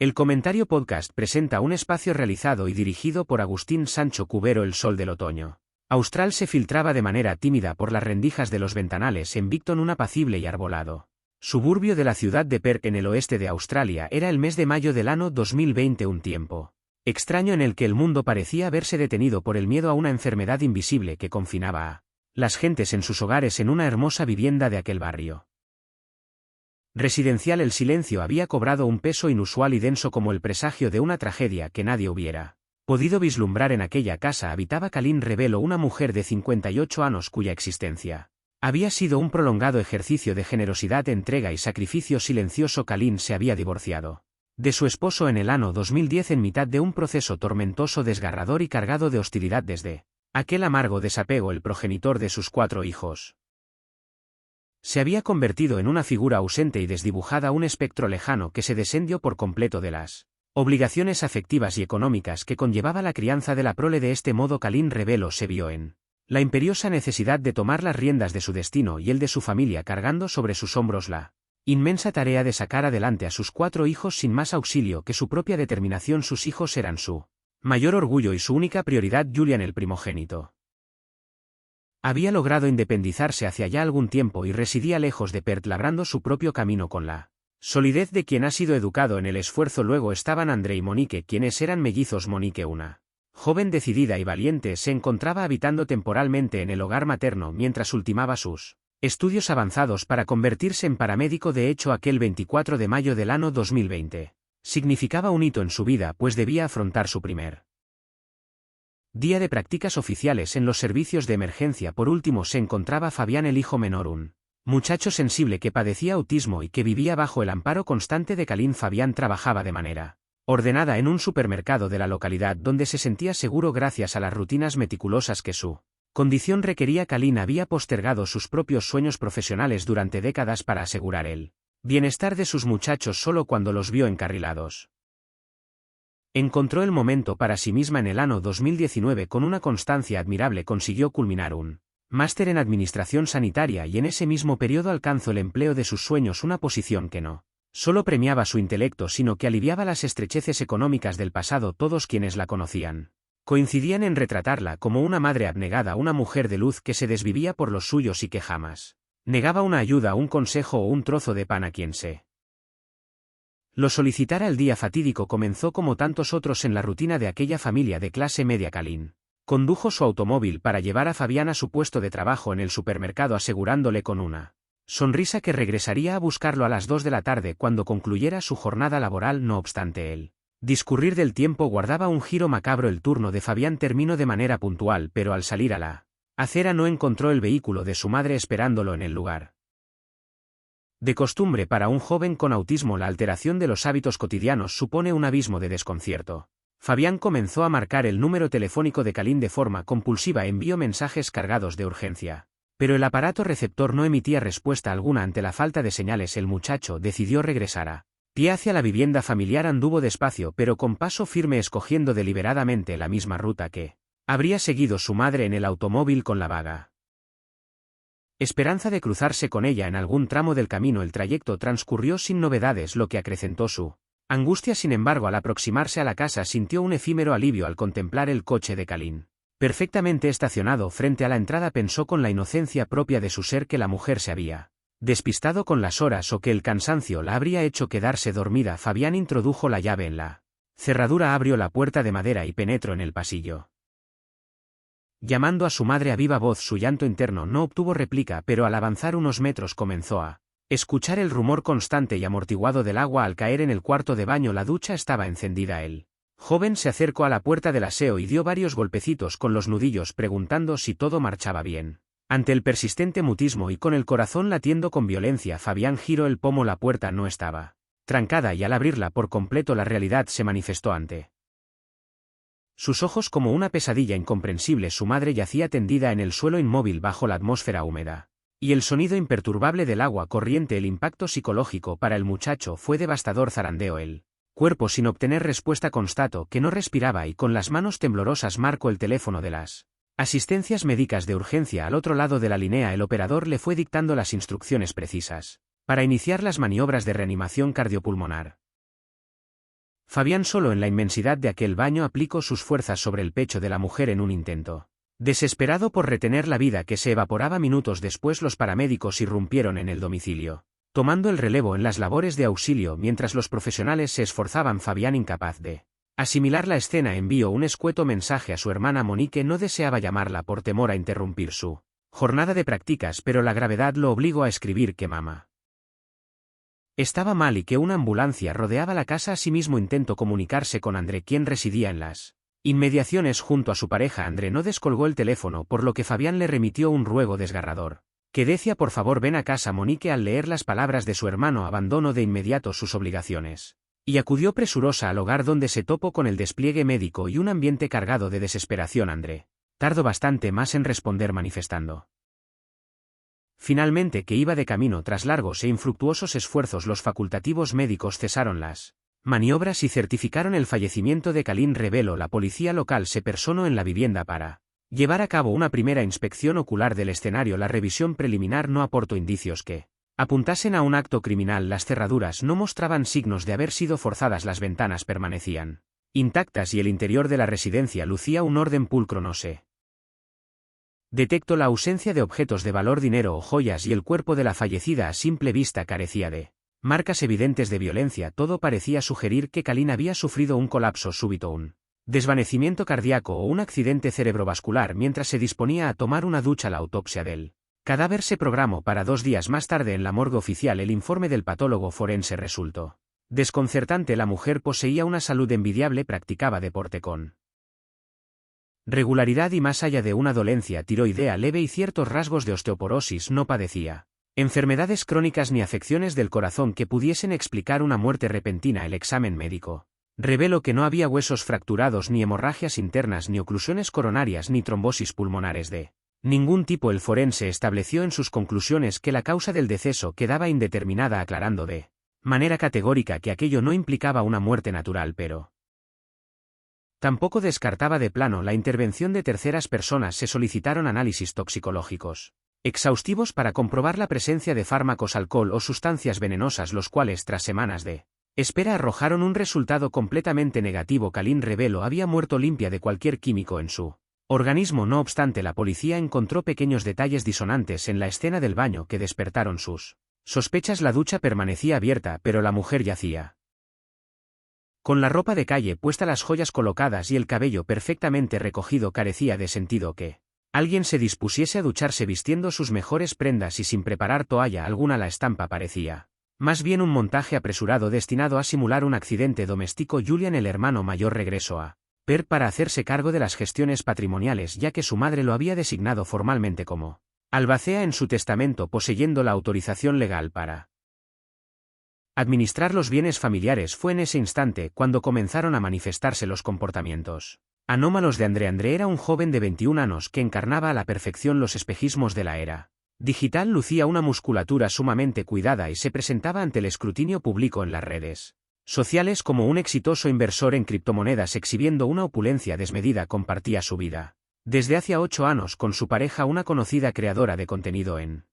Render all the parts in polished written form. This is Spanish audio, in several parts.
El Comentario Podcast presenta un espacio realizado y dirigido por Agustín Sancho Cubero. El sol del otoño austral se filtraba de manera tímida por las rendijas de los ventanales en Victon, un apacible y arbolado suburbio de la ciudad de Perth en el oeste de Australia. Era el mes de mayo del año 2020, un tiempo extraño en el que el mundo parecía haberse detenido por el miedo a una enfermedad invisible que confinaba a las gentes en sus hogares en una hermosa vivienda de aquel barrio residencial. El silencio había cobrado un peso inusual y denso, como el presagio de una tragedia que nadie hubiera podido vislumbrar. En aquella casa habitaba Kalin Rebelo, una mujer de 58 años cuya existencia había sido un prolongado ejercicio de generosidad, entrega y sacrificio silencioso. Kalin se había divorciado de su esposo en el año 2010 en mitad de un proceso tormentoso, desgarrador y cargado de hostilidad. Desde aquel amargo desapego, el progenitor de sus 4 hijos se había convertido en una figura ausente y desdibujada, un espectro lejano que se desentendió por completo de las obligaciones afectivas y económicas que conllevaba la crianza de la prole. De este modo, Kalin Rebelo se vio en la imperiosa necesidad de tomar las riendas de su destino y el de su familia, cargando sobre sus hombros la inmensa tarea de sacar adelante a sus 4 hijos sin más auxilio que su propia determinación. Sus hijos eran su mayor orgullo y su única prioridad. Julian, el primogénito, había logrado independizarse hacía ya algún tiempo y residía lejos de Perth, labrando su propio camino con la solidez de quien ha sido educado en el esfuerzo. Luego estaban André y Monique, quienes eran mellizos. Monique, una joven decidida y valiente, se encontraba habitando temporalmente en el hogar materno mientras ultimaba sus estudios avanzados para convertirse en paramédico. De hecho, aquel 24 de mayo del año 2020 significaba un hito en su vida, pues debía afrontar su primer día de prácticas oficiales en los servicios de emergencia. Por último se encontraba Fabián, el hijo menor, un muchacho sensible que padecía autismo y que vivía bajo el amparo constante de Kalin. Fabián trabajaba de manera ordenada en un supermercado de la localidad, donde se sentía seguro gracias a las rutinas meticulosas que su condición requería. Kalin había postergado sus propios sueños profesionales durante décadas para asegurar el bienestar de sus muchachos. Solo cuando los vio encarrilados encontró el momento para sí misma. En el año 2019, con una constancia admirable, consiguió culminar un máster en administración sanitaria y en ese mismo periodo alcanzó el empleo de sus sueños, una posición que no solo premiaba su intelecto sino que aliviaba las estrecheces económicas del pasado. Todos quienes la conocían coincidían en retratarla como una madre abnegada, una mujer de luz que se desvivía por los suyos y que jamás negaba una ayuda, un consejo o un trozo de pan a quien se lo solicitara. El día fatídico comenzó como tantos otros en la rutina de aquella familia de clase media. Kalin condujo su automóvil para llevar a Fabián a su puesto de trabajo en el supermercado, asegurándole con una sonrisa que regresaría a buscarlo a las 2 de la tarde cuando concluyera su jornada laboral. No obstante, el discurrir del tiempo guardaba un giro macabro. El turno de Fabián terminó de manera puntual, pero al salir a la acera no encontró el vehículo de su madre esperándolo en el lugar. De costumbre, para un joven con autismo la alteración de los hábitos cotidianos supone un abismo de desconcierto. Fabián comenzó a marcar el número telefónico de Kalin de forma compulsiva. Envió mensajes cargados de urgencia, pero el aparato receptor no emitía respuesta alguna. Ante la falta de señales, el muchacho decidió regresar a pie hacia la vivienda familiar. Anduvo despacio pero con paso firme, escogiendo deliberadamente la misma ruta que habría seguido su madre en el automóvil, con la vaga esperanza de cruzarse con ella en algún tramo del camino. El trayecto transcurrió sin novedades, lo que acrecentó su angustia. Sin embargo, al aproximarse a la casa sintió un efímero alivio al contemplar el coche de Kalin perfectamente estacionado frente a la entrada. Pensó con la inocencia propia de su ser que la mujer se había despistado con las horas o que el cansancio la habría hecho quedarse dormida. Fabián introdujo la llave en la cerradura, abrió la puerta de madera y penetró en el pasillo, llamando a su madre a viva voz. Su llanto interno no obtuvo réplica, pero al avanzar unos metros comenzó a escuchar el rumor constante y amortiguado del agua al caer en el cuarto de baño. La ducha estaba encendida. El joven se acercó a la puerta del aseo y dio varios golpecitos con los nudillos, preguntando si todo marchaba bien. Ante el persistente mutismo y con el corazón latiendo con violencia, Fabián giró el pomo. La puerta no estaba trancada y al abrirla por completo la realidad se manifestó ante sus ojos como una pesadilla incomprensible. Su madre yacía tendida en el suelo, inmóvil bajo la atmósfera húmeda y el sonido imperturbable del agua corriente. El impacto psicológico para el muchacho fue devastador. Zarandeó el cuerpo sin obtener respuesta. Constató que no respiraba y con las manos temblorosas marcó el teléfono de las asistencias médicas de urgencia. Al otro lado de la línea el operador le fue dictando las instrucciones precisas para iniciar las maniobras de reanimación cardiopulmonar. Fabián solo en la inmensidad de aquel baño aplicó sus fuerzas sobre el pecho de la mujer en un intento desesperado por retener la vida que se evaporaba. Minutos después los paramédicos irrumpieron en el domicilio, tomando el relevo en las labores de auxilio mientras los profesionales se esforzaban. Fabián, incapaz de asimilar la escena, envió un escueto mensaje a su hermana Monique. No deseaba llamarla por temor a interrumpir su jornada de prácticas, pero la gravedad lo obligó a escribir que mamá estaba mal y que una ambulancia rodeaba la casa. Asimismo intentó comunicarse con André, quien residía en las inmediaciones junto a su pareja. André no descolgó el teléfono, por lo que Fabián le remitió un ruego desgarrador que decía: por favor, ven a casa. Monique, al leer las palabras de su hermano, abandonó de inmediato sus obligaciones y acudió presurosa al hogar, donde se topó con el despliegue médico y un ambiente cargado de desesperación. André tardó bastante más en responder, manifestando finalmente que iba de camino. Tras largos e infructuosos esfuerzos, los facultativos médicos cesaron las maniobras y certificaron el fallecimiento de Kalin Rebelo. La policía local se personó en la vivienda para llevar a cabo una primera inspección ocular del escenario. La revisión preliminar no aportó indicios que apuntasen a un acto criminal. Las cerraduras no mostraban signos de haber sido forzadas, las ventanas permanecían intactas y el interior de la residencia lucía un orden pulcro. No se detectó la ausencia de objetos de valor, dinero o joyas, y el cuerpo de la fallecida a simple vista carecía de marcas evidentes de violencia. Todo parecía sugerir que Kalin había sufrido un colapso súbito, un desvanecimiento cardíaco o un accidente cerebrovascular mientras se disponía a tomar una ducha. La autopsia del cadáver se programó para 2 días más tarde en la morgue oficial. El informe del patólogo forense resultó desconcertante. La mujer poseía una salud envidiable, practicaba deporte con regularidad y, más allá de una dolencia tiroidea leve y ciertos rasgos de osteoporosis, no padecía enfermedades crónicas ni afecciones del corazón que pudiesen explicar una muerte repentina. El examen médico reveló que no había huesos fracturados, ni hemorragias internas, ni oclusiones coronarias, ni trombosis pulmonares de ningún tipo. El forense estableció en sus conclusiones que la causa del deceso quedaba indeterminada, aclarando de manera categórica que aquello no implicaba una muerte natural, pero tampoco descartaba de plano la intervención de terceras personas. Se solicitaron análisis toxicológicos exhaustivos para comprobar la presencia de fármacos, alcohol o sustancias venenosas, los cuales, tras semanas de espera, arrojaron un resultado completamente negativo. Kalin Rebelo había muerto limpia de cualquier químico en su organismo. No obstante, la policía encontró pequeños detalles disonantes en la escena del baño que despertaron sus sospechas. La ducha permanecía abierta, pero la mujer yacía con la ropa de calle puesta, las joyas colocadas y el cabello perfectamente recogido. Carecía de sentido que alguien se dispusiese a ducharse vistiendo sus mejores prendas y sin preparar toalla alguna. La estampa parecía más bien un montaje apresurado destinado a simular un accidente doméstico. Julian, el hermano mayor, regresó a Perth para hacerse cargo de las gestiones patrimoniales, ya que su madre lo había designado formalmente como albacea en su testamento, poseyendo la autorización legal para administrar los bienes familiares. Fue en ese instante cuando comenzaron a manifestarse los comportamientos anómalos de André. André era un joven de 21 años que encarnaba a la perfección los espejismos de la era digital. Lucía una musculatura sumamente cuidada y se presentaba ante el escrutinio público en las redes sociales como un exitoso inversor en criptomonedas, exhibiendo una opulencia desmedida. Compartía su vida desde hacía 8 años con su pareja, una conocida creadora de contenido en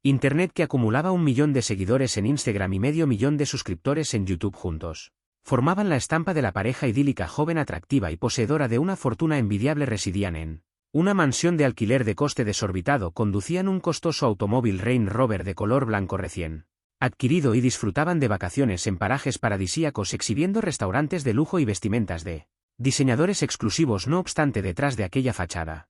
Internet que acumulaba 1 millón de seguidores en Instagram y medio millón de suscriptores en YouTube. Juntos formaban la estampa de la pareja idílica, joven, atractiva y poseedora de una fortuna envidiable. Residían en una mansión de alquiler de coste desorbitado, conducían un costoso automóvil Range Rover de color blanco recién adquirido y disfrutaban de vacaciones en parajes paradisíacos, exhibiendo restaurantes de lujo y vestimentas de diseñadores exclusivos. No obstante, detrás de aquella fachada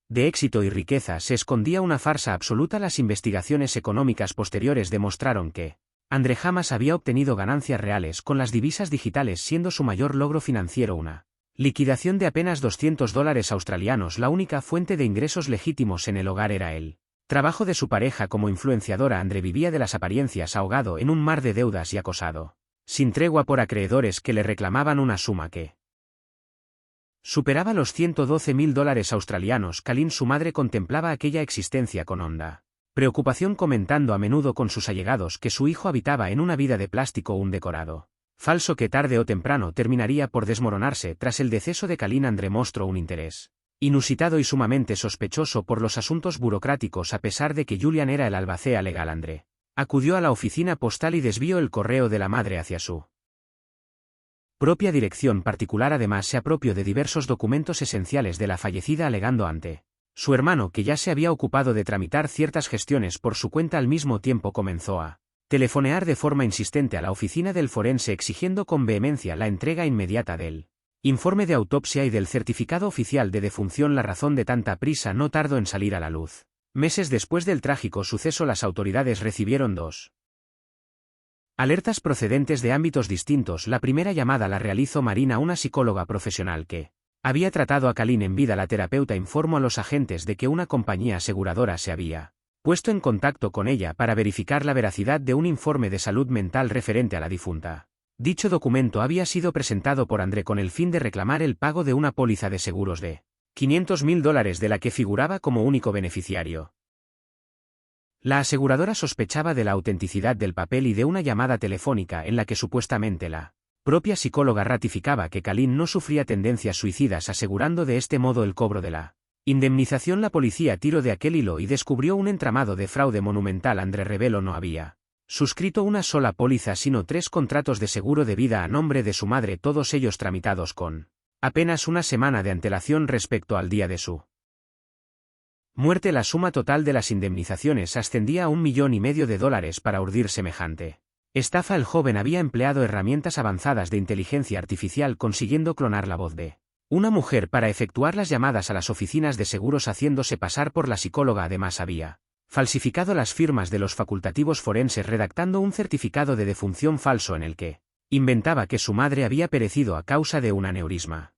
de éxito y riqueza se escondía una farsa absoluta. Las investigaciones económicas posteriores demostraron que André jamás había obtenido ganancias reales con las divisas digitales, siendo su mayor logro financiero una liquidación de apenas $200 australianos. La única fuente de ingresos legítimos en el hogar era el trabajo de su pareja como influenciadora. André vivía de las apariencias, ahogado en un mar de deudas y acosado sin tregua por acreedores que le reclamaban una suma que superaba los $112.000 australianos. Kalin, su madre, contemplaba aquella existencia con honda preocupación, comentando a menudo con sus allegados que su hijo habitaba en una vida de plástico, un decorado falso que tarde o temprano terminaría por desmoronarse. Tras el deceso de Kalin, André mostró un interés inusitado y sumamente sospechoso por los asuntos burocráticos. A pesar de que Julian era el albacea legal, André Acudió a la oficina postal y desvió el correo de la madre hacia su propia dirección particular. Además se apropió de diversos documentos esenciales de la fallecida alegando ante su hermano que ya se había ocupado de tramitar ciertas gestiones por su cuenta. Al mismo tiempo comenzó a telefonear de forma insistente a la oficina del forense exigiendo con vehemencia la entrega inmediata del informe de autopsia y del certificado oficial de defunción. La razón de tanta prisa no tardó en salir a la luz. Meses después del trágico suceso, las autoridades recibieron dos alertas procedentes de ámbitos distintos. La primera llamada la realizó Marina, una psicóloga profesional que había tratado a Kalin en vida. La terapeuta informó a los agentes de que una compañía aseguradora se había puesto en contacto con ella para verificar la veracidad de un informe de salud mental referente a la difunta. Dicho documento había sido presentado por André con el fin de reclamar el pago de una póliza de seguros de $500.000 de la que figuraba como único beneficiario. La aseguradora sospechaba de la autenticidad del papel y de una llamada telefónica en la que supuestamente la propia psicóloga ratificaba que Kalin no sufría tendencias suicidas, asegurando de este modo el cobro de la indemnización. La policía tiró de aquel hilo y descubrió un entramado de fraude monumental. André Rebelo no había suscrito una sola póliza sino 3 contratos de seguro de vida a nombre de su madre, todos ellos tramitados con apenas una semana de antelación respecto al día de su muerte. La suma total de las indemnizaciones ascendía a $1,500,000 para urdir semejante estafa. El joven había empleado herramientas avanzadas de inteligencia artificial, consiguiendo clonar la voz de una mujer para efectuar las llamadas a las oficinas de seguros haciéndose pasar por la psicóloga. Además había falsificado las firmas de los facultativos forenses redactando un certificado de defunción falso en el que inventaba que su madre había perecido a causa de un aneurisma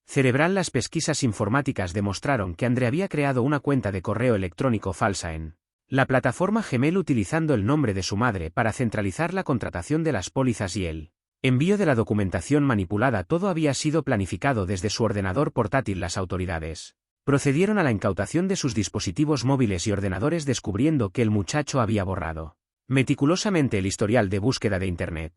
cerebral. Las pesquisas informáticas demostraron que André había creado una cuenta de correo electrónico falsa en la plataforma Gmail utilizando el nombre de su madre para centralizar la contratación de las pólizas y el envío de la documentación manipulada. Todo había sido planificado desde su ordenador portátil. Las autoridades procedieron a la incautación de sus dispositivos móviles y ordenadores, descubriendo que el muchacho había borrado meticulosamente el historial de búsqueda de Internet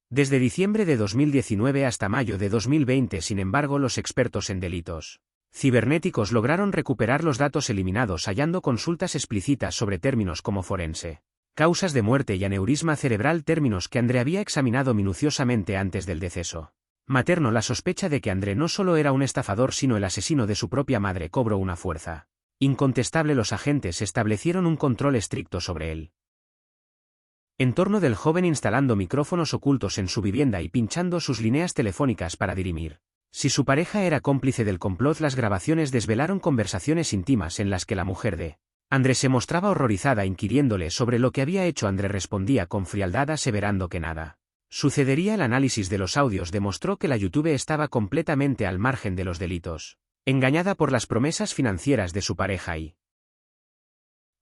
desde diciembre de 2019 hasta mayo de 2020. Sin embargo, los expertos en delitos cibernéticos lograron recuperar los datos eliminados, hallando consultas explícitas sobre términos como forense, causas de muerte y aneurisma cerebral, términos que André había examinado minuciosamente antes del deceso materno. La sospecha de que André no solo era un estafador sino el asesino de su propia madre cobró una fuerza incontestable. Los agentes establecieron un control estricto sobre él entorno del joven, instalando micrófonos ocultos en su vivienda y pinchando sus líneas telefónicas para dirimir si su pareja era cómplice del complot. Las grabaciones desvelaron conversaciones íntimas en las que la mujer de André se mostraba horrorizada, inquiriéndole sobre lo que había hecho. André respondía con frialdad, aseverando que nada sucedería. El análisis de los audios demostró que la YouTube estaba completamente al margen de los delitos, engañada por las promesas financieras de su pareja y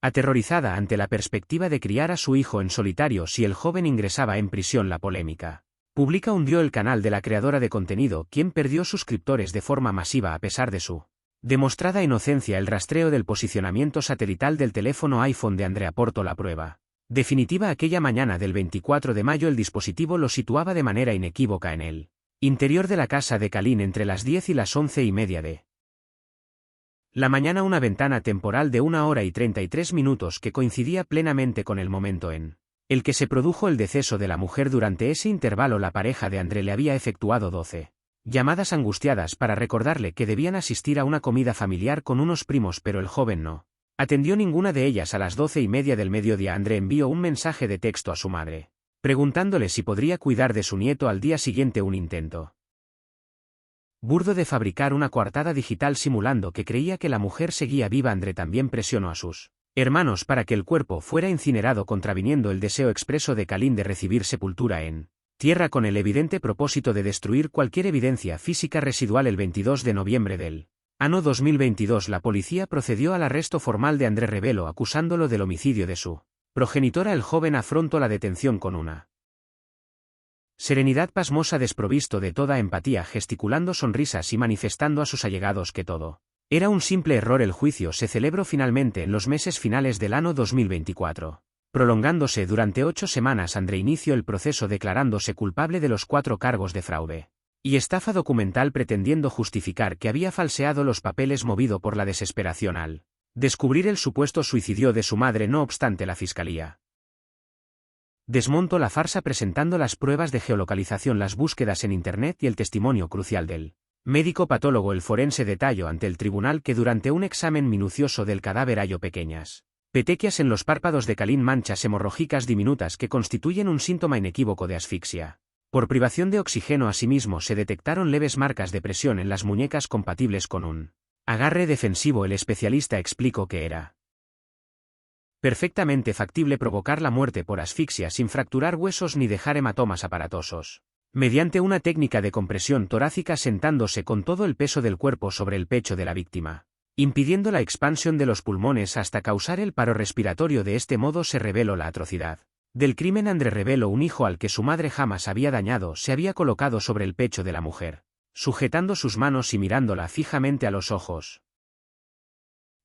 aterrorizada ante la perspectiva de criar a su hijo en solitario si el joven ingresaba en prisión. La polémica pública hundió el canal de la creadora de contenido, quien perdió suscriptores de forma masiva a pesar de su demostrada inocencia. El rastreo del posicionamiento satelital del teléfono iPhone de André aportó la prueba definitiva. Aquella mañana del 24 de mayo el dispositivo lo situaba de manera inequívoca en el interior de la casa de Kalin entre las 10 y las 11:30 de la mañana, una ventana temporal de 1 hora y 33 minutos que coincidía plenamente con el momento en el que se produjo el deceso de la mujer. Durante ese intervalo la pareja de André le había efectuado 12 llamadas angustiadas para recordarle que debían asistir a una comida familiar con unos primos, pero el joven no atendió ninguna de ellas. A las 12:30 del mediodía André envió un mensaje de texto a su madre, preguntándole si podría cuidar de su nieto al día siguiente. Un intento burdo de fabricar una coartada digital simulando que creía que la mujer seguía viva. André también presionó a sus hermanos para que el cuerpo fuera incinerado, contraviniendo el deseo expreso de Kalin de recibir sepultura en tierra, con el evidente propósito de destruir cualquier evidencia física residual. El 22 de noviembre del año 2022 la policía procedió al arresto formal de André Rebelo, acusándolo del homicidio de su progenitora. El joven afrontó la detención con una serenidad pasmosa, desprovisto de toda empatía, gesticulando sonrisas y manifestando a sus allegados que todo era un simple error. El juicio se celebró finalmente en los meses finales del año 2024. Prolongándose durante 8 semanas, André inició el proceso declarándose culpable de los 4 cargos de fraude y estafa documental, pretendiendo justificar que había falseado los papeles movido por la desesperación al Descubrir el supuesto suicidio de su madre no obstante la fiscalía. Desmonto la farsa presentando las pruebas de geolocalización, las búsquedas en Internet y el testimonio crucial del médico patólogo. El forense detalló ante el tribunal que durante un examen minucioso del cadáver halló pequeñas petequias en los párpados de Kalin, manchas hemorrágicas diminutas que constituyen un síntoma inequívoco de asfixia por privación de oxígeno. Asimismo se detectaron leves marcas de presión en las muñecas compatibles con un agarre defensivo. El especialista explicó que era perfectamente factible provocar la muerte por asfixia sin fracturar huesos ni dejar hematomas aparatosos, mediante una técnica de compresión torácica, sentándose con todo el peso del cuerpo sobre el pecho de la víctima, impidiendo la expansión de los pulmones hasta causar el paro respiratorio. De este modo se reveló la atrocidad del crimen. André Rebelo, un hijo al que su madre jamás había dañado, se había colocado sobre el pecho de la mujer, sujetando sus manos y mirándola fijamente a los ojos,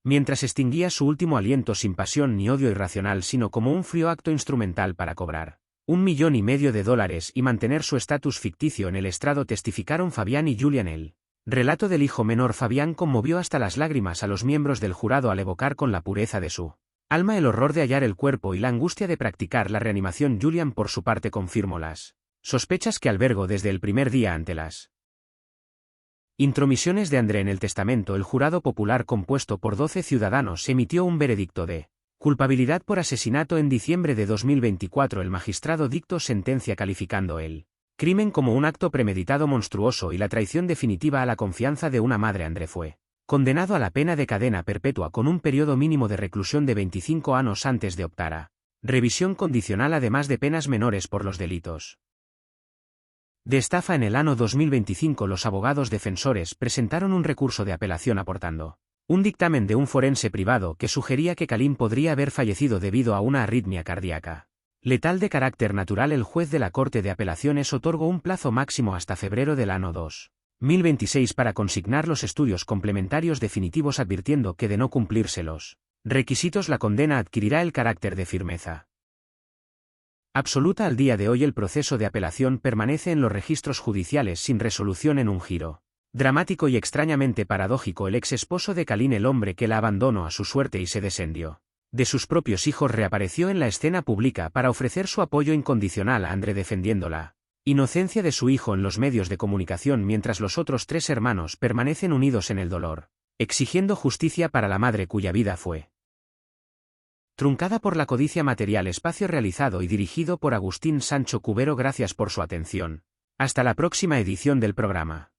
mientras extinguía su último aliento sin pasión ni odio irracional, sino como un frío acto instrumental para cobrar $1,5 millones y mantener su estatus ficticio en el estrado, testificaron Fabián y Julian. El relato del hijo menor Fabián conmovió hasta las lágrimas a los miembros del jurado al evocar con la pureza de su alma el horror de hallar el cuerpo y la angustia de practicar la reanimación. Julian, por su parte, confirmó las sospechas que albergó desde el primer día ante las intromisiones de André en el testamento. El jurado popular, compuesto por 12 ciudadanos, emitió un veredicto de culpabilidad por asesinato en diciembre de 2024. El magistrado dictó sentencia calificando el crimen como un acto premeditado, monstruoso y la traición definitiva a la confianza de una madre. André fue condenado a la pena de cadena perpetua con un periodo mínimo de reclusión de 25 años antes de optar a revisión condicional, además de penas menores por los delitos de estafa. En el año 2025 los abogados defensores presentaron un recurso de apelación aportando un dictamen de un forense privado que sugería que Kalin podría haber fallecido debido a una arritmia cardíaca letal de carácter natural. El juez de la Corte de Apelaciones otorgó un plazo máximo hasta febrero del año 2026 para consignar los estudios complementarios definitivos, advirtiendo que de no cumplirse los requisitos la condena adquirirá el carácter de firmeza absoluta. Al día de hoy el proceso de apelación permanece en los registros judiciales sin resolución. En un giro dramático y extrañamente paradójico, el ex esposo de Kalin, el hombre que la abandonó a su suerte y se descendió de sus propios hijos, reapareció en la escena pública para ofrecer su apoyo incondicional a André, defendiendo la inocencia de su hijo en los medios de comunicación, mientras los otros 3 hermanos permanecen unidos en el dolor, exigiendo justicia para la madre cuya vida fue truncada por la codicia material. Espacio realizado y dirigido por Agustín Sancho Cubero. Gracias por su atención. Hasta la próxima edición del programa.